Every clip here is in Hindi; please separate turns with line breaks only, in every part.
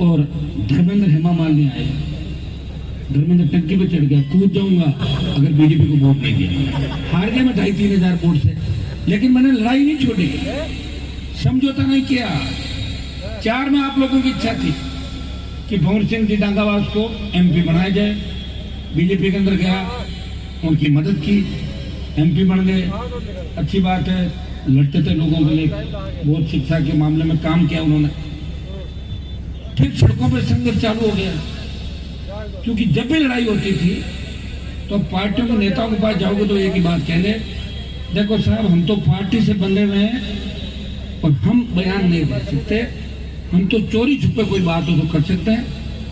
और धर्मेंद्र हेमा मालिनी आए, धर्मेंद्र टंकी पे चढ़ गया, कूद जाऊंगा अगर बीजेपी को वोट नहीं दिया। हार गया मैं 2,500-3 हजार वोट से, लेकिन मैंने लड़ाई नहीं छोड़ी, समझौता नहीं किया। 4 में आप लोगों की इच्छा थी कि भंवर सिंह जी डांगावास को एमपी बनाया जाए, बीजेपी के अंदर गया, उनकी मदद की, एमपी बन गए, अच्छी बात है, लड़ते थे लोगों के लिए, बहुत शिक्षा के मामले में काम किया उन्होंने। फिर सड़कों पर संघर्ष चालू हो गया, क्योंकि जब भी लड़ाई होती थी तो पार्टियों के नेताओं के पास जाओगे तो एक ही बात कहेंगे, देखो साहब हम तो पार्टी से बंधे हुए हैं और हम बयान नहीं दे सकते, हम तो चोरी छुपे कोई बात हो तो कर सकते हैं,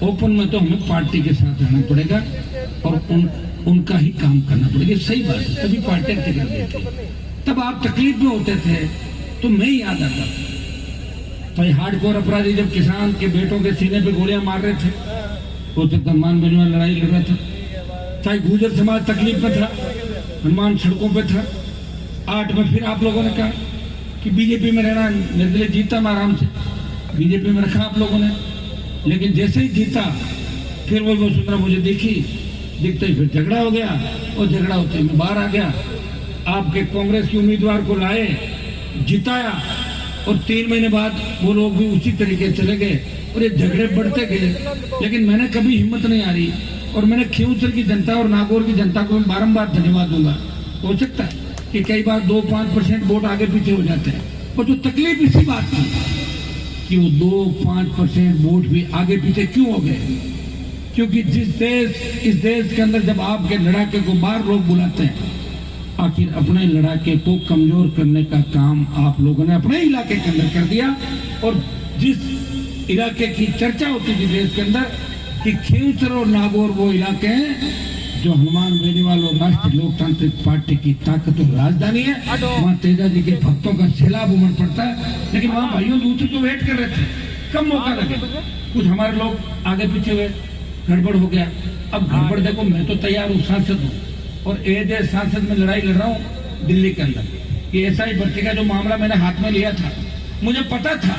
ओपन में तो हमें पार्टी के साथ रहना पड़ेगा और उनका ही काम करना पड़ेगा। सही बात है, तभी पार्टी टिकट देती। तब आप तकलीफ में होते थे तो मैं ही याद आता भाई, हार्डकोर अपराधी जब किसान के बेटों के सीने पे गोलियां मार रहे थे, वो तो हनुमान बेनीवाल लड़ाई लड़ रहा था, चाहे गुर्जर समाज तकलीफ में था, हनुमान सड़कों पे था। 8 में फिर आप लोगों ने कहा कि बीजेपी में रहना, मेरे लिए जीता मैं आराम से, बीजेपी में रखा आप लोगों ने, लेकिन जैसे ही जीता फिर वो वसुंधरा मुझे दिखते ही फिर झगड़ा हो गया, और झगड़ा होते ही मैं बाहर आ गया। आपके कांग्रेस के उम्मीदवार को लाए, जिताया, और 3 महीने बाद वो लोग भी उसी तरीके चले गए और ये झगड़े बढ़ते गए। लेकिन मैंने कभी हिम्मत नहीं हारी, और मैंने खींवसर की जनता और नागौर की जनता को बारंबार धन्यवाद दूंगा। हो सकता है कि कई बार 2-5% वोट आगे पीछे हो जाते हैं, पर जो तकलीफ इसी बात की कि वो 2-5% वोट भी आगे पीछे क्यों हो गए, क्योंकि इस देश के अंदर जब आपके लड़ाके को बाहर लोग बुलाते हैं, आखिर अपने लड़ाके को कमजोर करने का काम आप लोगों ने अपने इलाके के अंदर कर दिया। और जिस इलाके की चर्चा होती थी देश के अंदर कि खींवसर और नागौर वो इलाके हैं जो हनुमान बेनीवाल और राष्ट्रीय लोकतांत्रिक पार्टी की ताकत और राजधानी है, वहाँ तेजा जी के भक्तों का सैलाब उमड़ पड़ता है। लेकिन वहाँ भाइयों दूसरे तो वेट कर रहे थे, कम मौका लगे, कुछ हमारे लोग आगे पीछे हुए, गड़बड़ हो गया। अब गड़बड़ देखो, मैं तो तैयार हूँ, सांसद हूँ, और एज ए सांसद में लड़ाई लड़ रहा हूँ दिल्ली के अंदर। ये ऐसा ही भर्ती का जो मामला मैंने हाथ में लिया था, मुझे पता था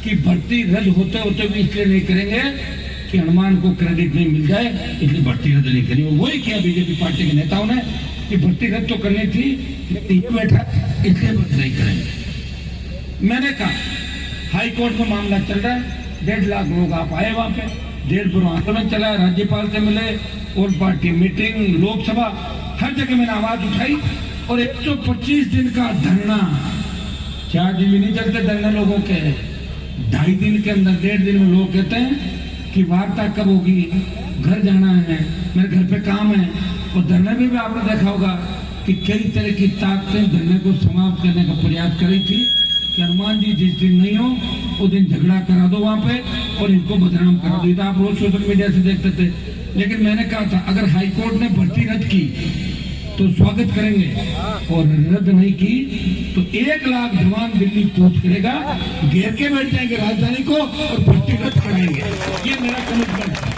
कि भर्ती रद्द होते होते भी इसलिए नहीं करेंगे कि हनुमान को क्रेडिट नहीं मिल जाए, इसलिए भर्ती रद्द नहीं करी। और वही किया बीजेपी पार्टी के नेताओं ने कि भर्ती रद्द तो करनी थी, बैठा इसलिए रद्द नहीं करेंगे। मैंने कहा हाई कोर्ट में मामला चल रहा है, 1.5 लाख लोग आप आए वहां पे, 1.5 आंदोलन चला, राज्यपाल से मिले, और पार्टी मीटिंग, लोकसभा, हर जगह मैंने आवाज उठाई। और 125 दिन का धरना, 4 दिन भी नहीं चलते धरने लोगों के, 2.5 दिन के अंदर, 1.5 दिन में लोग कहते हैं कि वार्ता कब होगी, घर जाना है, मेरे घर पे काम है। और धरने में भी आपने देखा होगा कि कई तरह की ताकतें धरने को समाप्त करने का प्रयास करी थी कि हनुमान जी जिस दिन नहीं हो उस दिन झगड़ा करा दो वहां पे और इनको बदनाम करा दो। आप रोज सोशल मीडिया से देखते थे। लेकिन मैंने कहा था अगर हाईकोर्ट ने भर्ती रद्द की तो स्वागत करेंगे, और रद्द नहीं की तो 1 लाख जवान दिल्ली पहुंच करेगा, घेर के बैठ जाएंगे राजधानी को और भर्ती रद्द कराएंगे। ये मेरा कमिटमेंट है।